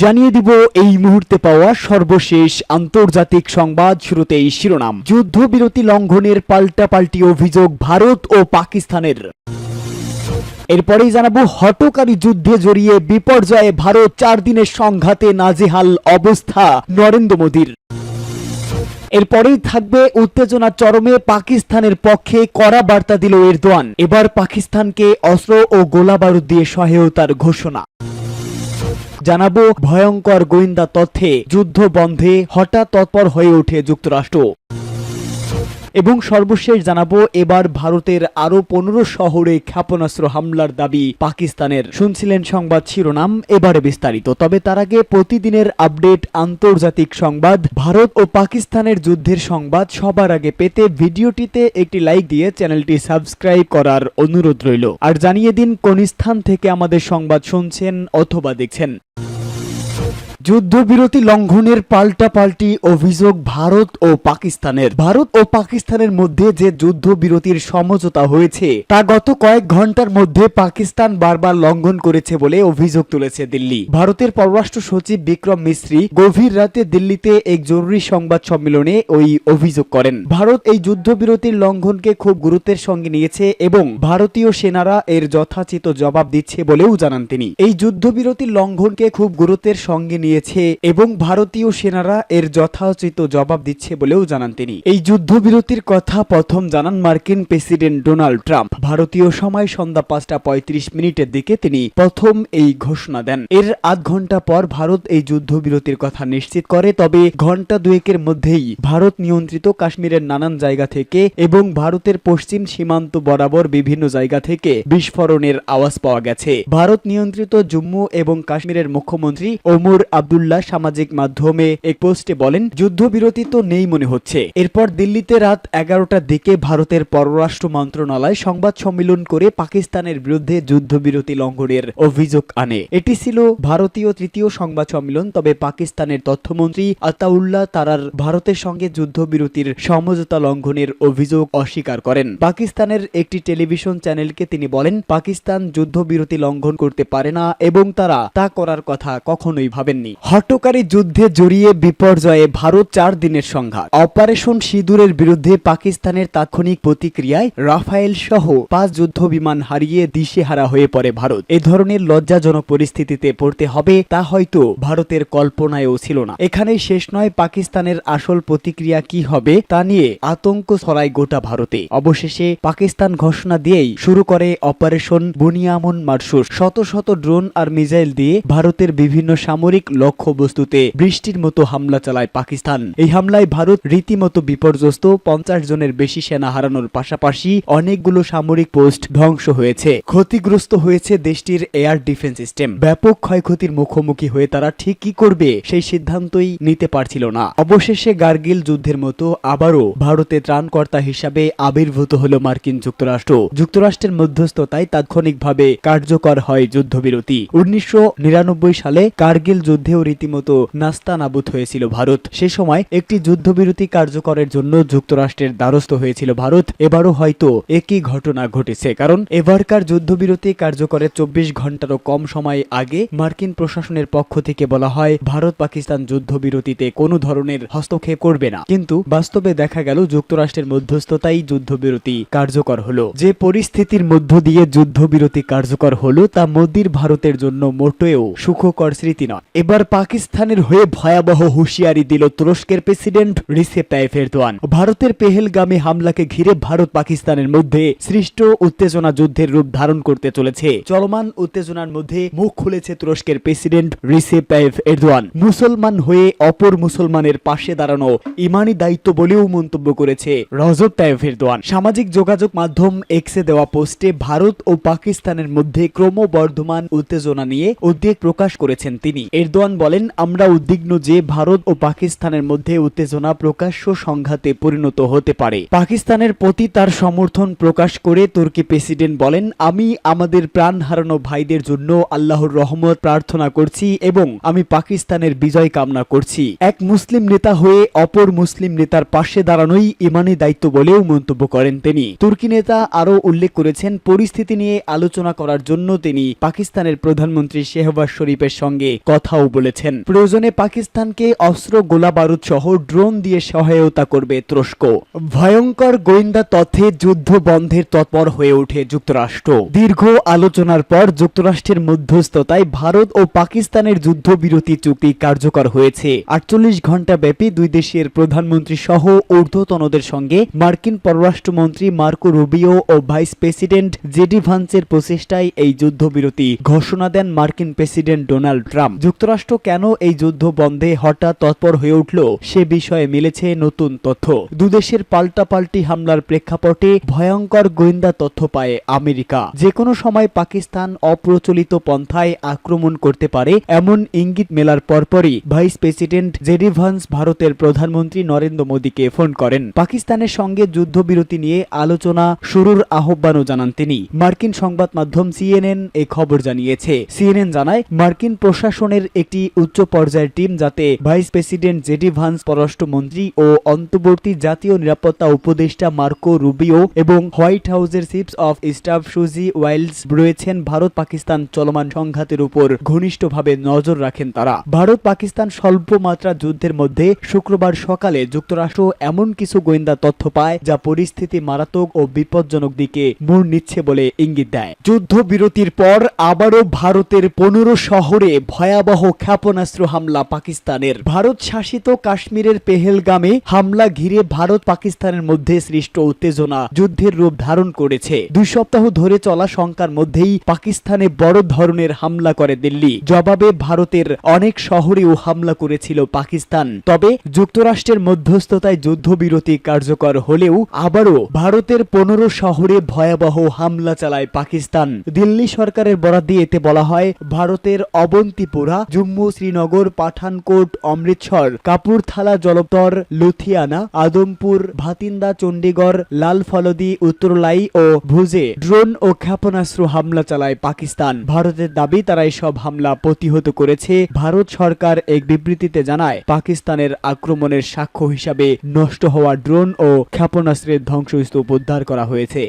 জানিয়ে দিব এই মুহূর্তে পাওয়া সর্বশেষ আন্তর্জাতিক সংবাদ। শুরুতেই শিরোনাম। যুদ্ধবিরতি লঙ্ঘনের পাল্টাপাল্টি অভিযোগ ভারত ও পাকিস্তানের। এরপরেই জানাবো হঠকারী যুদ্ধে জড়িয়ে বিপর্যয়ে ভারত, 4 দিনের সংঘাতে নাজেহাল অবস্থা নরেন্দ্র মোদীর। এরপরেই থাকবে উত্তেজনা চরমে, পাকিস্তানের পক্ষে কড়া বার্তা দিল এরদোয়ান। এবার পাকিস্তানকে অস্ত্র ও গোলাবারুদ দিয়ে সহায়তার ঘোষণা। জানাবো ভয়ঙ্কর গোয়েন্দা তথ্যে যুদ্ধ বন্ধে হঠাৎ তৎপর হয়ে ওঠে যুক্তরাষ্ট্র। এবং সর্বশেষ জানাবো এবার ভারতের আরো 15 শহরে ক্ষেপণাস্ত্র হামলার দাবি পাকিস্তানের। শুনছিলেন সংবাদ শিরোনাম, এবারে বিস্তারিত। তবে তার আগে প্রতিদিনের আপডেট আন্তর্জাতিক সংবাদ, ভারত ও পাকিস্তানের যুদ্ধের সংবাদ সবার আগে পেতে ভিডিওটিতে একটি লাইক দিয়ে চ্যানেলটি সাবস্ক্রাইব করার অনুরোধ রইল। আর জানিয়ে দিন কোন স্থান থেকে আমাদের সংবাদ শুনছেন অথবা দেখছেন। যুদ্ধবিরতি লঙ্ঘনের পাল্টাপাল্টি অভিযোগ ভারত ও পাকিস্তানের। ভারত ও পাকিস্তানের মধ্যে যে যুদ্ধবিরতির সমঝোতা হয়েছে তা গত কয়েক ঘন্টার মধ্যে পাকিস্তান বারবার লঙ্ঘন করেছে বলে অভিযোগ তুলেছে দিল্লি। ভারতের পররাষ্ট্র সচিব বিক্রম মিশ্রি গভীর রাতে দিল্লিতে এক জরুরি সংবাদ সম্মেলনে ওই অভিযোগ করেন। ভারত এই যুদ্ধবিরতির লঙ্ঘনকে খুব গুরুত্বের সঙ্গে নিয়েছে এবং ভারতীয় সেনারা এর যথাচিত জবাব দিচ্ছে বলেও জানান তিনি। এই যুদ্ধবিরতির লঙ্ঘনকে খুব গুরুত্বের সঙ্গে নিয়েছে এবং ভারতীয় সেনারা এর যথাচিত জবাব দিচ্ছে বলেও জানান তিনি। এই যুদ্ধবিরতির কথা প্রথম জানান মার্কিন প্রেসিডেন্ট ডোনাল্ড ট্রাম্প। ভারতীয় সময় সন্ধ্যা 5:35 দিকে তিনি প্রথম এই ঘোষণা দেন। এর আধ ঘন্টা পর ভারত এই যুদ্ধবিরতির কথা নিশ্চিত করে। তবে ঘন্টা দুয়েকের মধ্যেই ভারত নিয়ন্ত্রিত কাশ্মীরের নানান জায়গা থেকে এবং ভারতের পশ্চিম সীমান্ত বরাবর বিভিন্ন জায়গা থেকে বিস্ফোরণের আওয়াজ পাওয়া গেছে। ভারত নিয়ন্ত্রিত জম্মু এবং কাশ্মীরের মুখ্যমন্ত্রী ওমর আব্দুল্লাহ সামাজিক মাধ্যমে এক পোস্টে বলেন, যুদ্ধবিরতি তো নেই মনে হচ্ছে। এরপর দিল্লিতে রাত 11টার দিকে ভারতের পররাষ্ট্র মন্ত্রণালয় সংবাদ সম্মেলন করে পাকিস্তানের বিরুদ্ধে যুদ্ধবিরতি লঙ্ঘনের অভিযোগ আনে। এটি ছিল ভারতীয় তৃতীয় সংবাদ সম্মেলন। তবে পাকিস্তানের তথ্যমন্ত্রী আতাউল্লাহ তারার ভারতের সঙ্গে যুদ্ধবিরতির সমঝোতা লঙ্ঘনের অভিযোগ অস্বীকার করেন। পাকিস্তানের একটি টেলিভিশন চ্যানেলকে তিনি বলেন, পাকিস্তান যুদ্ধবিরতি লঙ্ঘন করতে পারে না এবং তারা তা করার কথা কখনোই ভাবেননি। হঠকারী যুদ্ধে জড়িয়ে বিপর্যয়ে ভারত, 4 দিনের সংঘাত। অপারেশন সিঁদুরের বিরুদ্ধে পাকিস্তানের তাৎক্ষণিক প্রতিক্রিয়ায় রাফায়েল সহ 5 যুদ্ধ বিমান হারিয়ে দিশেহারা হয়ে পড়ে ভারত। এ ধরনের লজ্জাজনক পরিস্থিতিতে পড়তে হবে তা হয়তো ভারতের কল্পনায়ও ছিল না। এখানেই শেষ নয়, পাকিস্তানের আসল প্রতিক্রিয়া কি হবে তা নিয়ে আতঙ্ক ছড়ায় গোটা ভারতে। অবশেষে পাকিস্তান ঘোষণা দিয়েই শুরু করে অপারেশন বুনিয়ামুন মারসুস। শত শত ড্রোন আর মিসাইল দিয়ে ভারতের বিভিন্ন সামরিক লক্ষ্যবস্তুতে বৃষ্টির মতো হামলা চালায় পাকিস্তান। এই হামলায় ভারত রীতিমতো বিপর্যস্ত। 50 জনের বেশি সেনা হারানোর পাশাপাশি অনেকগুলো সামরিক পোস্ট ধ্বংস হয়েছে। ক্ষতিগ্রস্ত হয়েছে দেশটির এয়ার ডিফেন্স সিস্টেম। ব্যাপক ক্ষয়ক্ষতির মুখোমুখি হয়ে তারা ঠিক কি করবে সেই সিদ্ধান্তই নিতে পারছিল না। অবশেষে কারগিল যুদ্ধের মতো আবারও ভারতে ত্রাণকর্তা হিসাবে আবির্ভূত হলো মার্কিন যুক্তরাষ্ট্র। যুক্তরাষ্ট্রের মধ্যস্থতায় তাৎক্ষণিকভাবে কার্যকর হয় যুদ্ধবিরতি। 1999 সালে কারগিল যুদ্ধেও রীতিমতো নাস্তানাবুদ হয়েছিল ভারত। সে সময় একটি যুদ্ধবিরতি কার্যকরের জন্য যুক্তরাষ্ট্রের দ্বারস্থ হয়েছিল ভারত। এবারও হয়তো একই ঘটনা ঘটেছে, কারণ এবারকার যুদ্ধবিরতি কার্যকরের 24 ঘন্টারও কম সময় আগে মার্কিন প্রশাসনের পক্ষ থেকে বলা হয় ভারত পাকিস্তান যুদ্ধবিরতিতে কোনো ধরনের হস্তক্ষেপ করবে না। কিন্তু বাস্তবে দেখা গেল যুক্তরাষ্ট্রের মধ্যস্থতাই যুদ্ধবিরতি কার্যকর হলো। যে পরিস্থিতির মধ্য দিয়ে যুদ্ধবিরতি কার্যকর হলো তা মোদির ভারতের জন্য মোটেও সুখকর স্মৃতি নয়। এবার পাকিস্তানের হয়ে ভয়াবহ হুঁশিয়ারি দিল তুরস্কের প্রেসিডেন্ট রিসেপ তাইয়েপ এরদোয়ান। ভারতের পেহেলগামে হামলাকে ঘিরে ভারত পাকিস্তানের মধ্যে সৃষ্ট উত্তেজনা যুদ্ধের রূপ ধারণ করতে চলেছে। চলমান উত্তেজনার মধ্যে মুখ খুলেছে তুরস্কের প্রেসিডেন্ট রিসেপ তাইয়েপ এরদোয়ান। মুসলমান হয়ে অপর মুসলমানের পাশে দাঁড়ানো ইমানি দায়িত্ব বলেও মন্তব্য করেছে রজব তাইয়েপ এরদোয়ান। সামাজিক যোগাযোগ মাধ্যম এক্সে দেওয়া পোস্টে ভারত ও পাকিস্তানের মধ্যে ক্রমবর্ধমান উত্তেজনা নিয়ে উদ্বেগ প্রকাশ করেছেন তিনি। এরদোয়ান বলেন, আমরা উদ্বিগ্ন যে ভারত ও পাকিস্তানের মধ্যে উত্তেজনা প্রকাশ্য সংঘাতে পরিণত হতে পারে। পাকিস্তানের প্রতি তার সমর্থন প্রকাশ করে তুর্কি প্রেসিডেন্ট বলেন, আমি আমাদের প্রাণ হারানো ভাইদের জন্য আল্লাহর রহমত প্রার্থনা করছি এবং আমি পাকিস্তানের বিজয় কামনা করছি। এক মুসলিম নেতা হয়ে অপর মুসলিম নেতার পাশে দাঁড়ানোই ইমানি দায়িত্ব বলেও মন্তব্য করেন তিনি। তুর্কি নেতা আরও উল্লেখ করেছেন, পরিস্থিতি নিয়ে আলোচনা করার জন্য তিনি পাকিস্তানের প্রধানমন্ত্রী শেহবাজ শরীফের সঙ্গে কথাও বলেছেন। প্রয়োজনে পাকিস্তানকে অস্ত্র, গোলাবারুদ সহ ড্রোন দিয়ে সহায়তা করবে তুরস্ক। ভয়ঙ্কর গোয়েন্দা তথ্যে যুদ্ধ বন্ধের তৎপর হয়ে ওঠে যুক্তরাষ্ট্র। দীর্ঘ আলোচনার পর যুক্তরাষ্ট্রের মধ্যস্থতায় ভারত ও পাকিস্তানের যুদ্ধবিরতি চুক্তি কার্যকর হয়েছে। 48 ঘণ্টা ব্যাপী দুই দেশের প্রধানমন্ত্রী সহ ঊর্ধ্বতনদের সঙ্গে মার্কিন পররাষ্ট্রমন্ত্রী মার্কো রুবিও ও ভাইস প্রেসিডেন্ট জেডি ভান্সের প্রচেষ্টায় এই যুদ্ধবিরতি ঘোষণা দেন মার্কিন প্রেসিডেন্ট ডোনাল্ড ট্রাম্প। যুক্তরাষ্ট্র কেন এই যুদ্ধ বন্ধে হঠাৎ তৎপর হয়ে উঠল সে বিষয়ে মিলেছে নতুন তথ্য। দুদেশের পাল্টাপাল্টি হামলার প্রেক্ষাপটে ভয়ঙ্কর গোয়েন্দা তথ্য পায় আমেরিকা। যে কোনো সময় পাকিস্তান অপ্রচলিত পন্থায় আক্রমণ করতে পারে এমন ইঙ্গিত মেলার পরপরই ভাইস প্রেসিডেন্ট জেডি ভান্স ভারতের প্রধানমন্ত্রী নরেন্দ্র মোদীকে ফোন করেন। পাকিস্তানের সঙ্গে যুদ্ধবিরতি নিয়ে আলোচনা শুরুর আহ্বানও জানান তিনি। মার্কিন সংবাদ মাধ্যম সিএনএন এই খবর জানিয়েছে। সিএনএন জানায়, মার্কিন প্রশাসনের একটি উচ্চ পর্যায়ের টিম যাতে ভাইস প্রেসিডেন্ট জেডি ভান্স, পররাষ্ট্রমন্ত্রী ও অন্তর্বর্তী জাতীয় নিরাপত্তা উপদেষ্টা মার্কো রুবিও এবং হোয়াইট হাউসের চিফস অফ স্টাফ সুজি ওয়াইলস রয়েছেন ভারত পাকিস্তান চলমান সংঘাতের উপর ঘনিষ্ঠভাবে নজর রাখেন তারা। ভারত পাকিস্তান স্বল্প মাত্রা যুদ্ধের মধ্যে শুক্রবার সকালে যুক্তরাষ্ট্র এমন কিছু গোয়েন্দা তথ্য পায় যা পরিস্থিতি মারাত্মক ও বিপজ্জনক দিকে মোড় নিচ্ছে বলে ইঙ্গিত দেয়। যুদ্ধবিরতির পর আবারও ভারতের 15 শহরে ভয়াবহ ক্ষেপণাস্ত্র হামলা পাকিস্তানের। ভারত শাসিত কাশ্মীরের পেহেলগামে হামলা ঘিরে ভারত পাকিস্তানের মধ্যে সৃষ্ট উত্তেজনা যুদ্ধের রূপ ধারণ করেছে। 2 সপ্তাহ ধরে চলা শঙ্কার মধ্যেই পাকিস্তানে বড় ধরনের হামলা করে দিল্লি। জবাবে ভারতের অনেক শহরেও হামলা করেছিল পাকিস্তান। তবে যুক্তরাষ্ট্রের মধ্যস্থতায় যুদ্ধবিরতি কার্যকর হলেও আবারও ভারতের 15 শহরে ভয়াবহ হামলা চালায় পাকিস্তান। দিল্লি সরকারের বরাত দিয়ে এতে বলা হয়, ভারতের অবন্তিপুরা, জম্মু, শ্রীনগর, পাঠানকোট, অমৃতসর, কাপুরথালা, জলপথর, লুধিয়ানা, আদমপুর, ভাতিন্দা, চণ্ডীগড়, লাল ফলদি, উত্তরলাই ও ভুজে ড্রোন ও ক্ষেপণাস্ত্র হামলা চালায় পাকিস্তান। ভারতের দাবি তারা এসব হামলা প্রতিহত করেছে। ভারত সরকার এক বিবৃতিতে জানায়, পাকিস্তানের আক্রমণের সাক্ষ্য হিসাবে নষ্ট হওয়া ড্রোন ও ক্ষেপণাস্ত্রের ধ্বংসস্তূপ উদ্ধার করা হয়েছে।